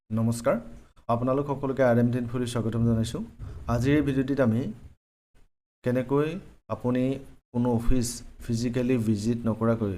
নমস্কাৰ আপোনালোক সকলোকে আৰএম10 ফুলি স্বাগতম জনাইছো আজিৰ এই ভিডিঅ'টিত আমি কেনেকৈ আপুনি কোনো অফিচ ফিজিক্যালি ভিজিট নকৰাকৈ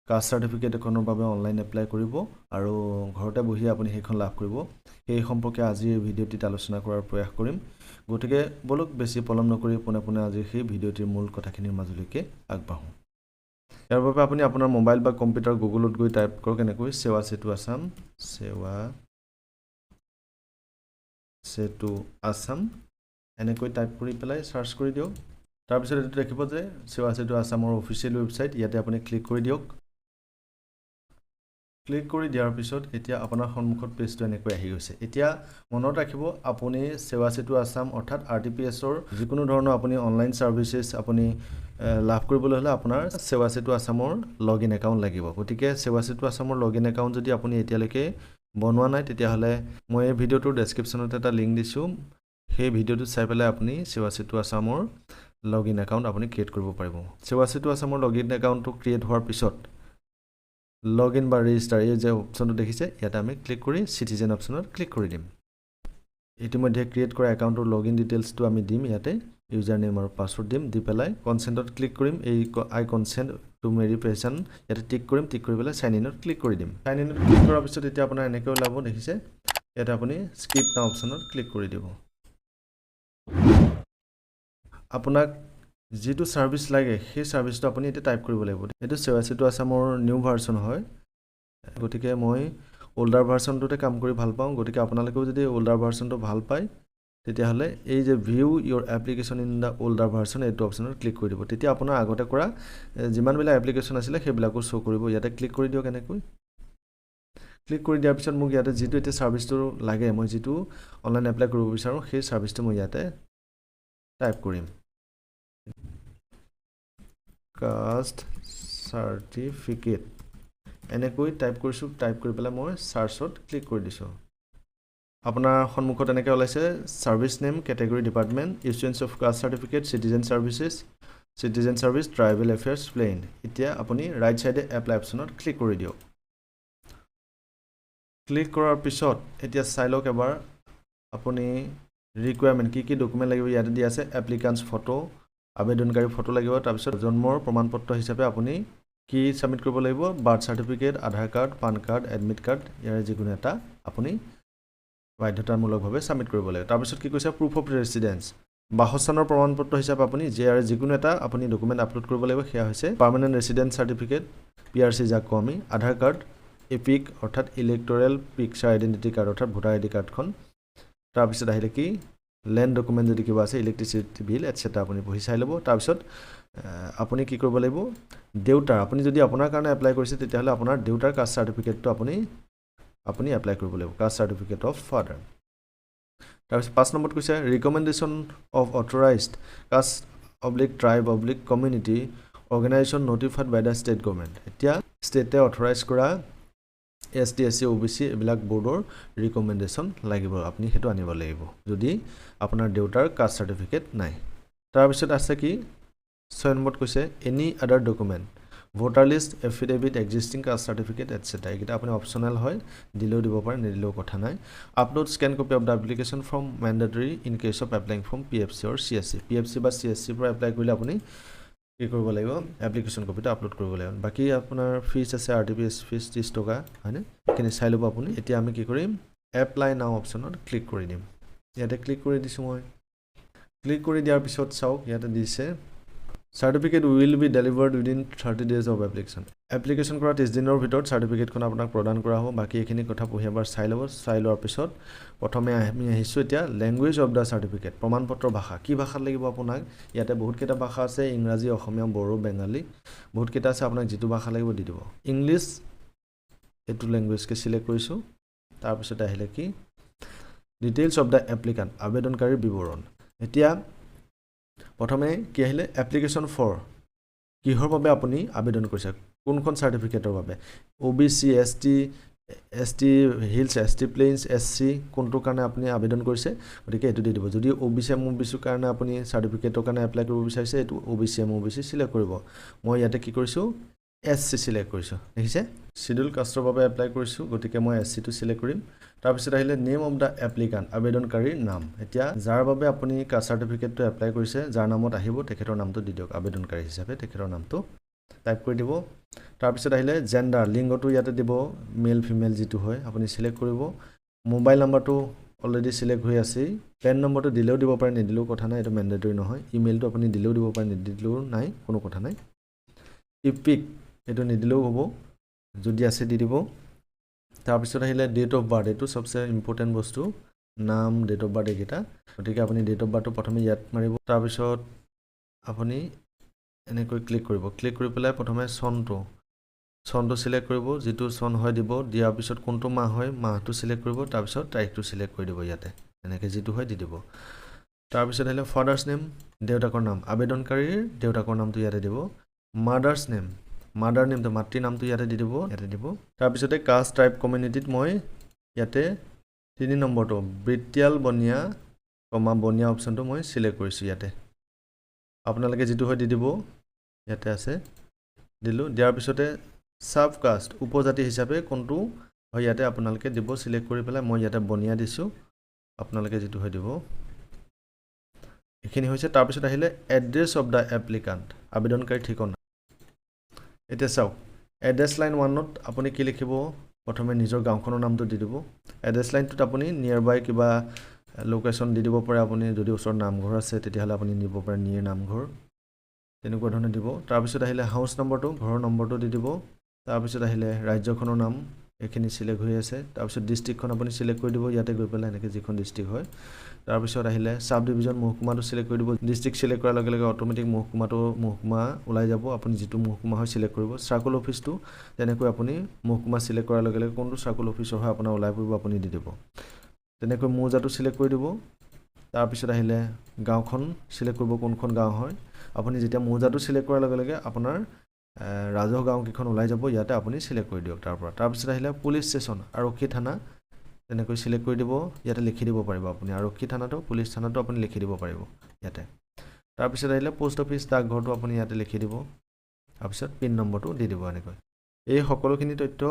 কাষ্ট সাৰ্টিফিকেট এখনৰ বাবে অনলাইন এপ্লাই কৰিব আৰু ঘৰতে বহি আপুনি সেইখন লাভ কৰিব এই সম্পৰ্কে আজিৰ এই ভিডিঅ'টিত আলোচনা কৰাৰ প্ৰয়াস কৰিম গতিকে বলক বেছি পলম নকৰি পুনে আজিৰ সেই ভিডিঅ'টিৰ মূল কথাখিনিৰ মাজলৈকে আগবাঢ়ো ইয়াৰ বাবে আপুনি আপোনাৰ মোবাইল বা কম্পিউটাৰ গুগলত গৈ টাইপ কৰক এনেকৈ সেৱা সেতু আসাম সেৱা সেতু আসাম এনেকৈ টাইপ কৰি পেলাই সাৰ্চ কৰি দিয়ক তাৰ পিছত এটো দেখিব যে সেৱা সেতু আসামৰ অফিচিয়েল ৱেবসাইট ইয়াতে আপুনি ক্লিক কৰি দিয়ক ক্লিক কৰি দিয়াৰ পিছত এতিয়া আপোনাৰ সন্মুখত পেজটো এনেকৈ আহি গৈছে এতিয়া মনত ৰাখিব আপুনি সেৱা সেতু আসাম অৰ্থাৎ আৰটিপিএছ ৰ যিকোনো ধৰণৰ আপুনি অনলাইন সাৰ্ভিসেস আপুনি লাভ কৰিবলৈ হলে আপোনাৰ সেৱা সেতু আসামৰ লগইন একাউণ্ট লাগিব গতিকে সেৱা সেতু আসামৰ লগইন একাউণ্ট যদি আপুনি এতিয়ালৈকে বনোৱা নাই তেতিয়া হলে মই এই ভিডিওটোৰ ডেসক্ৰিপচনত এটা লিংক দিছো সেই ভিডিওটো চাই পেলাই আপুনি সেৱা সেতু আসামৰ লগইন একাউণ্ট আপুনি ক্ৰিয়েট কৰিব পাৰিব সেৱা সেতু আসামৰ লগইন একাউণ্টটো ক্ৰিয়েট হোৱাৰ পিছত লগইন বা ৰেজিষ্টাৰ এই যে অপচনটো দেখিছে ইয়াতে আমি ক্লিক কৰি সিটিজেন অপচনত ক্লিক কৰি দিম ইতিমধ্যে ক্ৰিয়েট কৰা একাউণ্টৰ লগইন ডিটেইলছটো আমি দিম ইয়াতে ইউজাৰ নেম আৰু পাসওয়াৰ্ড দিম দি পেলাই কনসেন্টত ক্লিক কৰিম এই আই কনসেন্ট টু ভেৰিফিকেশন ইয়াতে টিক কৰিম টিক কৰি পেলাই সাইন ইনত ক্লিক কৰি দিম সাইন ইনত ক্লিক কৰাৰ পিছত এতিয়া আপোনাৰ এনেকৈ ওলাব দেখিছে ইয়াতে আপুনি স্কিপ নাও অপচনত ক্লিক কৰি দিব আপোনাক যেটো সাৰ্ভিস লাগে সেই সাৰ্ভিসটো আপুনি এটা টাইপ কৰিব লাগিব এটো সেৱা সেতু আসামৰ নিউ ভাৰ্সন হয় গতিকে মই ওল্ডাৰ ভাৰ্সনটোতে কাম কৰি ভাল পাওঁ গতিকে আপোনালোকেও যদি ওল্ডাৰ ভাৰ্সনটো ভাল পায় তেতিয়া হলে এই যে view your application in the older version এইটো অপচনত ক্লিক কৰি দিব তেতিয়া আপোনাৰ আগতে কৰা যিমান বিলা এপ্লিকেশন আছিল সেইবিলাকো শো কৰিব ইয়াতে ক্লিক কৰি দিয়ক এনেকৈ ক্লিক কৰি দিয়াৰ পিছত মোক ইয়াতে যেটো এটা সাৰ্ভিসটো লাগে মই যেটো অনলাইন এপ্লাই কৰিব বিচাৰো সেই সাৰ্ভিসটো মই ইয়াতে টাইপ কৰিম কাষ্ট সাৰ্টিফিকেট এনেকৈ টাইপ কৰিছো টাইপ কৰি পেলাই মই সাৰ্চত ক্লিক কৰি দিছো আপোনাৰ সন্মুখত এনেকৈ ওলাইছে service name category department issuance of caste certificate citizen services citizen service tribal affairs plain এতিয়া আপুনি ৰাইট সাইডে এপ্লাই অপচনত ক্লিক কৰি দিয়ক ক্লিক কৰাৰ পিছত এতিয়া চাই লওক এবাৰ আপুনি ৰিকুৱাৰমেন্ট কি ডকুমেন্ট লাগিব ইয়াতে দি আছে এপ্লিকান্টস ফটো আবেদনকাৰী ফটো লাগিব তাৰ পিছত জন্মৰ প্ৰমাণপত্ৰ হিচাপে আপুনি কি সাবমিট কৰিব লাগিব birth certificate Aadhaar card PAN card admit card ইয়াৰ যিকোনো এটা আপুনি বাধ্যতামূলকভাৱে সাবমিট কৰিব লাগিব তাৰ পিছত কি কৈছে প্ৰুফ অফ ৰেসিডেন্স বাসস্থানৰ প্ৰমাণপত্ৰ হিচাপে আপুনি যিকোনো এটা আপুনি ডকুমেন্ট আপলোড কৰিব লাগিব সেয়া হৈছে পাৰ্মানেন্ট ৰেসিডেন্স সাৰ্টিফিকেট পিআৰসি যাক আমি আধাৰ কাৰ্ড এপিক অৰ্থাৎ ইলেক্টৰেল পিকচাৰ আইডেন্টিটি কাৰ্ড অৰ্থাৎ ভোটাৰ আইডি কাৰ্ডখন তাৰ পিছত আহিলে কি ল্যান্ড ডকুমেন্ট যদি কিবা আছে ইলেক্ট্ৰিচিটি বিল এটসেট্ৰা আপুনি পঢ়ি চাই ল'ব তাৰ পিছত আপুনি কি কৰিব লাগিব দেউতাৰ আপুনি যদি আপোনাৰ কাৰণে এপ্লাই কৰিছে তেতিয়া হলে আপোনাৰ দেউতাৰ কাষ্ট সাৰ্টিফিকেটটো আপুনি এপ্লাই কৰিব লাগিব কাষ্ট সাৰ্টিফিকেট অফ ফাদাৰ তাৰ পিছত 5 নম্বৰত কৈছে recommendation of authorised caste oblique tribe oblique community organisation notified by the state government এতিয়া ষ্টেটে অথৰাইজ কৰা এছটি এছচি ওবিচি এবিলাক বোৰ্ডৰ ৰিকমেন্ডেশন লাগিব আপুনি হেতু আনিব লাগিব যদি আপোনাৰ দেউতাৰ কাষ্ট সাৰ্টিফিকেট নাই তাৰ পিছত আছে কি 6 নম্বৰত কৈছে any other document voter list affidavit existing caste certificate etcetera এটা আপুনি অপচনেল হয় দিলেও দিব পাৰে নিদিলেও কথা নাই upload scan copy of the application form mandatory in case of applying from PFC or CSC PFC বা সিএসসি পৰা এপ্লাই কৰিলে আপুনি কি কৰিব লাগিব এপ্লিকেশন কপিটো আপলোড কৰিব লাগিব বাকি আপোনাৰ ফিজ আছে আৰটিপিএছ ফিজ 30 টকা হয়নে কিনে চাই ল'ব আপুনি এতিয়া আমি কি কৰিম এপ্লাই নাও অপচনত ক্লিক কৰি দিম ইয়াতে ক্লিক কৰি দিছো মই ক্লিক কৰি দিয়াৰ পিছত চাওক ইয়াতে দিছে certificate will be delivered within 30 days of application application কৰা 30 দিনৰ ভিতৰত সাৰ্টিফিকেটখন আপোনাক প্ৰদান কৰা হ'ব বাকি এখিনি কথা পঢ়ি এবাৰ চাই ল'ব চাই লোৱাৰ পিছত প্ৰথমে আমি আহিছো এতিয়া ল্যাঙ্গুৱেজ অফ দা সাৰ্টিফিকেট প্ৰমাণপত্ৰ ভাষা কি ভাষাত লাগিব আপোনাক ইয়াতে বহুত কেইটা ভাষা আছে ইংৰাজী অসমীয়া বড়ো বেঙ্গলী বহুত কেইটা আছে আপোনাক যেটো ভাষা লাগিব দি দিব ইংলিশ এটো ল্যাঙ্গুৱেজকে সিলেক্ট কৰিছো তাৰ পিছত আহিলে কি ডিটেইলছ অফ দা এপ্লিকান্ট আবেদনকাৰীৰ বিৱৰণ এতিয়া প্ৰথমে কি আহিলে এপ্লিকেশন ফৰ কিহৰ বাবে আপুনি আবেদন কৰিছে কোনখন সাৰ্টিফিকেটৰ বাবে OBC ST hills ST plains SC কোনটো কাৰণে আপুনি আবেদন কৰিছে গতিকে এটো দি দিব যদি ওবিসি এমওবিসি কাৰণে আপুনি সাৰ্টিফিকেটৰ কাৰণে এপ্লাই কৰিব বিচাৰিছে এটো ওবিসি এমওবিসি সিলেক্ট কৰিব মই ইয়াতে কি কৰিছো SC সিলেক্ট কৰিছোঁ দেখিছে শিডিউল কাষ্টৰ বাবে এপ্লাই কৰিছোঁ গতিকে মই SC টো সিলেক্ট কৰিম তাৰপিছত আহিলে নেম অফ দা এপ্লিকান্ট আবেদনকাৰীৰ নাম এতিয়া যাৰ বাবে আপুনি কাষ্ট সাৰ্টিফিকেটটো এপ্লাই কৰিছে যাৰ নামত আহিব তেখেতৰ নামটো দি দিয়ক আবেদনকাৰী হিচাপে তেখেতৰ নামটো টাইপ কৰি দিব তাৰপিছত আহিলে জেন্ডাৰ লিংগটো ইয়াতে দিব মেল ফিমেল যেটো হয় আপুনি সিলেক্ট কৰিব মোবাইল নাম্বাৰটো অলৰেডি সিলেক্ট হৈ আছে পেন নম্বৰটো দিলেও দিব পাৰে নিদিলেও কথা নাই এটা ম্যান্ডেটৰি নহয় ইমেইলটো আপুনি দিলেও দিব পাৰে নিদিলেও নাই কোনো কথা নাই ইপিক এটো নিদিলেও হ'ব যদি আছে দি দিব তাৰপিছত আহিলে ডেট অফ বাৰ্থ এটো সবচে ইম্পৰ্টেন্ট বস্তু নাম ডেট অফ বাৰ্থ একিটা গতিকে আপুনি ডেট অফ বাৰ্থটো প্ৰথমে ইয়াত মাৰিব তাৰপিছত আপুনি এনেকৈ ক্লিক কৰি পেলাই প্ৰথমে চনটো সিলেক্ট কৰিব যেটো চন হয় দিব দিয়াৰ পিছত কোনটো মাহ হয় মাহটো সিলেক্ট কৰিব তাৰপিছত তাৰিখটো সিলেক্ট কৰি দিব ইয়াতে এনেকৈ যেটো হয় দি দিব তাৰপিছত আহিলে ফাদাৰ্স নেম দেউতাকৰ নাম আবেদনকাৰীৰ দেউতাকৰ নামটো ইয়াতে দিব মাদাৰ্স নেম মাদাৰ নেমটো মাতৃ নামটো ইয়াতে দি দিব তাৰপিছতে কাষ্ট টাইপ কমিউনিটিত মই ইয়াতে 3 নম্বৰটো বৃত্তিয়াল বনিয়া বনিয়া অপচনটো মই সিলেক্ট কৰিছোঁ ইয়াতে আপোনালোকে যেটো হয় দি দিব ইয়াতে আছে দিলো দিয়াৰ পিছতে সাব কাষ্ট উপজাতি হিচাপে কোনটো হয় ইয়াতে আপোনালোকে দিব সিলেক্ট কৰি পেলাই মই ইয়াতে বনিয়া দিছো আপোনালোকে যেটো হয় দিব এখিনি হৈছে তাৰপিছত আহিলে এড্ৰেছ অফ দা এপ্লিকান্ট আবেদনকাৰী ঠিকনা এতিয়া চাওক এড্ৰেছ লাইন 1ত আপুনি কি লিখিব প্ৰথমে নিজৰ গাঁওখনৰ নামটো দি দিব এড্ৰেছ লাইনটোত আপুনি নিয়াৰবাই কিবা লোকেশন দি দিব পাৰে আপুনি যদি ওচৰত নামঘৰ আছে তেতিয়াহলে আপুনি নিব পাৰে নিৰ নামঘৰ তেনেকুৱা ধৰণে দিব তাৰপিছত আহিলে হাউস নম্বৰটো ঘৰৰ নম্বৰটো দি দিব তাৰপিছত আহিলে ৰাজ্যখনৰ নাম এখিনি সিলেক্ট হৈ আছে তাৰপিছত ডিস্ট্ৰিক্টখন আপুনি সিলেক্ট কৰি দিব ইয়াতে গৈ পেলাই এনেকৈ যিখন ডিস্ট্ৰিক্ট হয় তাৰপিছত আহিলে সাব ডিভিজন মহকুমাটো সিলেক্ট কৰি দিব ডিস্ট্ৰিক্ট সিলেক্ট কৰাৰ লগে লগে অটোমেটিক মহকুমা ওলাই যাব আপুনি যেটো মহকুমা হয় সিলেক্ট কৰিব সাৰ্কল অফিসটো তেনেকৈ আপুনি মহকুমা সিলেক্ট কৰাৰ লগে লগে কোনটো সাৰ্কল অফিসৰ হয় আপোনাৰ ওলাই পৰিব আপুনি দি দিব তেনেকৈ মৌজাটো সিলেক্ট কৰি দিব তাৰপিছত আহিলে গাঁওখন সিলেক্ট কৰিব কোনখন গাঁও হয় আপুনি যেতিয়া মৌজাটো সিলেক্ট কৰাৰ লগে লগে আপোনাৰ ৰাজহ গাঁও কিখন ওলাই যাব ইয়াতে আপুনি সিলেক্ট কৰি দিয়ক তাৰপিছত আহিলে পুলিশ ষ্টেচন আৰক্ষী থানা তেনেকৈ সিলেক্ট কৰি দিব ইয়াতে লিখি দিব পাৰিব আপুনি আৰক্ষী থানাটো পুলিশ থানাটো আপুনি লিখি দিব পাৰিব ইয়াতে তাৰপিছত আহিলে পোষ্ট অফিস ডাকঘৰটো আপুনি ইয়াতে লিখি দিব তাৰপিছত পিন নম্বৰটো দি দিব এনেকৈ এই সকলোখিনি তথ্য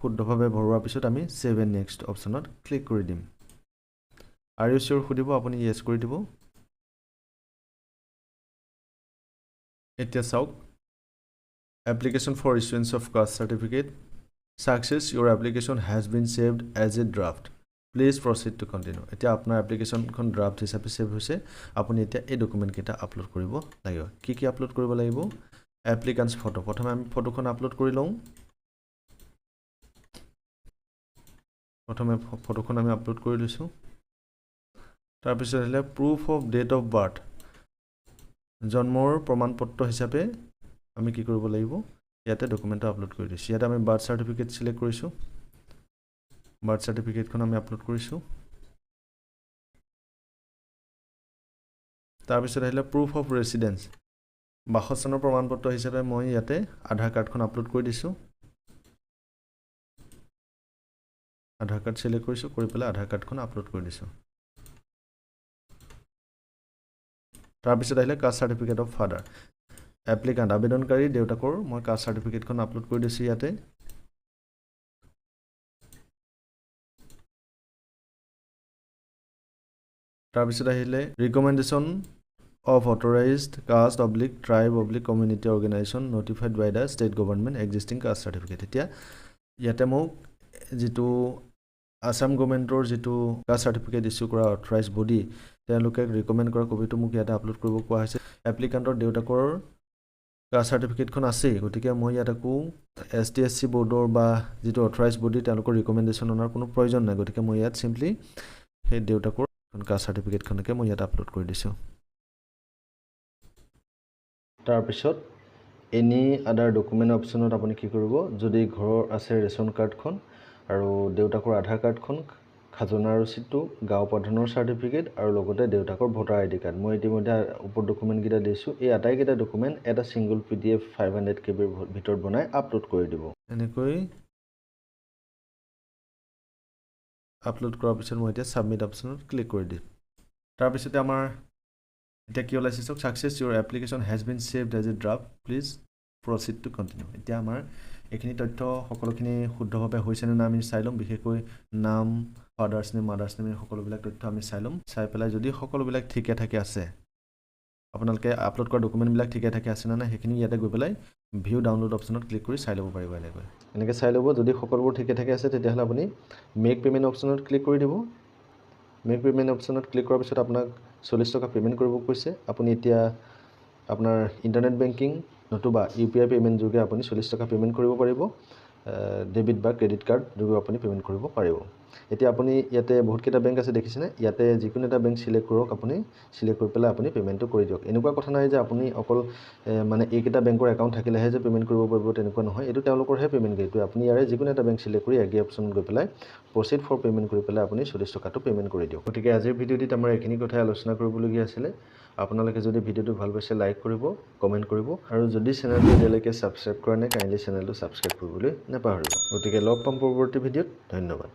শুদ্ধভাৱে ভৰোৱাৰ পিছত আমি সেভ এণ্ড নেক্সট অপচনত ক্লিক কৰি দিম আৰ ইউ শিওৰ সুধিব আপুনি ইয়েছ কৰি দিব এতিয়া চাওক application for issuance of caste certificate success your application has been saved as a draft please proceed to continue এতিয়া আপোনাৰ এপ্লিকেশনখন ড্ৰাফট হিচাপে সেভ হৈছে আপুনি এতিয়া এই ডকুমেন্ট কেইটা আপলোড কৰিব লাগিব কি আপলোড কৰিব লাগিব এপ্লিকেন্টস ফটো প্ৰথমে আমি ফটোখন আপলোড কৰি লওঁ প্ৰথমে ফটোখন আমি আপলোড কৰি লৈছো তাৰপিছত হলে proof of date of birth জন্মৰ প্ৰমাণপত্ৰ হিচাপে আমি কি কৰিব লাগিব ইয়াতে ডকুমেন্টটো আপলোড কৰি দিছো ইয়াতে আমি বাৰ্থ সাৰ্টিফিকেট সিলেক্ট কৰিছো বাৰ্থ সাৰ্টিফিকেটখন আমি আপলোড কৰিছো তাৰপিছত আহিলে proof of residence বাসস্থানৰ প্ৰমাণপত্ৰ হিচাপে মই ইয়াতে আধাৰ কাৰ্ডখন আপলোড কৰি দিছো আধাৰ কাৰ্ড সিলেক্ট কৰিছো কৰি পেলাই আধাৰ কাৰ্ডখন আপলোড কৰি দিছো তাৰপিছত আহিলে কাষ্ট সাৰ্টিফিকেট অফ ফাদাৰ এপ্লিকান্ট আবেদনকাৰী দেউতাকৰ মই কাষ্ট সাৰ্টিফিকেটখন আপলোড কৰি দিছো ইয়াতে তাৰপিছত আহিলে recommendation of authorized caste / tribe / community organization notified by the state government existing caste certificate এতিয়া ইয়াতে মোক যেটো আসাম গভৰ্ণমেণ্টৰ যেটো কাষ্ট সাৰ্টিফিকেট ইস্যু কৰা অথৰাইজড বডি তেওঁলোকে ৰিকমেন্ড কৰা কপিটো মোক ইয়াতে আপলোড কৰিব কোৱা হৈছে এপ্লিকান্টৰ দেউতাকৰ কাষ্ট সাৰ্টিফিকেটখন আছে গতিকে মই ইয়াতকো STSC বৰ্ডৰ বা যেটো অথৰাইজড বডি তেওঁলোকৰ ৰিকমেন্ডেশন অনাৰ কোনো প্ৰয়োজন নাই গতিকে মই ইয়াত সিম্পলি সেই দেউতাকৰ কাষ্ট সাৰ্টিফিকেটখনকে মই ইয়াত আপলোড কৰি দিছো তাৰপিছত এনি আদাৰ ডকুমেন্ট অপচনত আপুনি কি কৰিব যদি ঘৰৰ আছে ৰেশন কাৰ্ডখন আৰু দেউতাকৰ আধাৰ কাৰ্ডখন খাজনা ৰচিদটো গাঁও প্ৰধানৰ সাৰ্টিফিকেট আৰু লগতে দেউতাকৰ ভোটাৰ আইডি কাৰ্ড মই ইতিমধ্যে ওপৰ ডকুমেন্ট কিটা দিছো এই আটাইকেইটা ডকুমেন্ট এটা সিঙ্গল PDF 500 KB ৰ ভিতৰত বনাই আপলোড কৰি দিব এনেকৈ আপলোড কৰাৰ পিছত মই এতিয়া সাবমিট অপচনত ক্লিক কৰি দিম তাৰপিছতে আমাৰ এতিয়া কি ওলাইছে চাওক success your application has been saved as a draft please proceed to continue এতিয়া আমাৰ এইখিনি তথ্য সকলোখিনি শুদ্ধভাৱে হৈছেনে নাই আমি চাই ল'ম বিশেষকৈ নাম ফাদাৰ্ছ নেম মাদাৰ্ছ নেম সকলোবিলাক তথ্য আমি চাই ল'ম চাই পেলাই যদি সকলোবিলাক ঠিকে ঠাকে আছে আপোনালোকে আপলোড কৰা ডকুমেণ্টবিলাক ঠিকে ঠাকে আছে নে নাই সেইখিনি ইয়াতে গৈ পেলাই ভিউ ডাউনলোড অপশ্যনত ক্লিক কৰি চাই ল'ব পাৰিব এনেকৈ চাই ল'ব যদি সকলোবোৰ ঠিকে ঠাকে আছে তেতিয়াহ'লে আপুনি মেক পে'মেণ্ট অপশ্যনত ক্লিক কৰি দিব মেক পে'মেণ্ট অপশ্যনত ক্লিক কৰাৰ পিছত আপোনাক 40 টকা পে'মেণ্ট কৰিব কৈছে আপুনি এতিয়া আপোনাৰ ইণ্টাৰনেট বেংকিং নতুবা UPI পে'মেণ্ট যোগে আপুনি 40 টকা পে'মেণ্ট কৰিব পাৰিব ডেবিট বা ক্ৰেডিট কাৰ্ড যোগে আপুনি পে'মেণ্ট কৰিব পাৰিব এতিয়া আপুনি ইয়াতে বহুতকেইটা বেংক আছে দেখিছেনে ইয়াতে যিকোনো এটা বেংক সিলেক্ট কৰক আপুনি সিলেক্ট কৰি পেলাই আপুনি পে'মেণ্টটো কৰি দিয়ক এনেকুৱা কথা নাই যে আপুনি অকল মানে এইকেইটা বেংকৰ একাউণ্ট থাকিলেহে যে পে'মেণ্ট কৰিব পাৰিব তেনেকুৱা নহয় এইটো তেওঁলোকৰহে পে'মেণ্ট গেটৱে আপুনি ইয়াৰে যিকোনো এটা বেংক সিলেক্ট কৰি এগ্ৰি অপশ্যনত গৈ পেলাই প্ৰচিড ফৰ পে'মেণ্ট কৰি পেলাই আপুনি 40 টকাটো পে'মেণ্ট কৰি দিয়ক গতিকে আজিৰ ভিডিঅ'টিত আমাৰ এইখিনি কথাই আলোচনা কৰিবলগীয়া আছিলে আপোনালোকে যদি ভিডিঅ'টো ভাল পাইছে লাইক কৰিব কমেণ্ট কৰিব আৰু যদি চেনেলটো এতিয়ালৈকে ছাবস্ক্ৰাইব কৰা নাই কাইণ্ডলি চেনেলটো ছাবস্ক্ৰাইব কৰিবলৈ নাপাহৰিব গতিকে লগ পাম পৰৱৰ্তী ভিডিঅ'ত ধন্যবাদ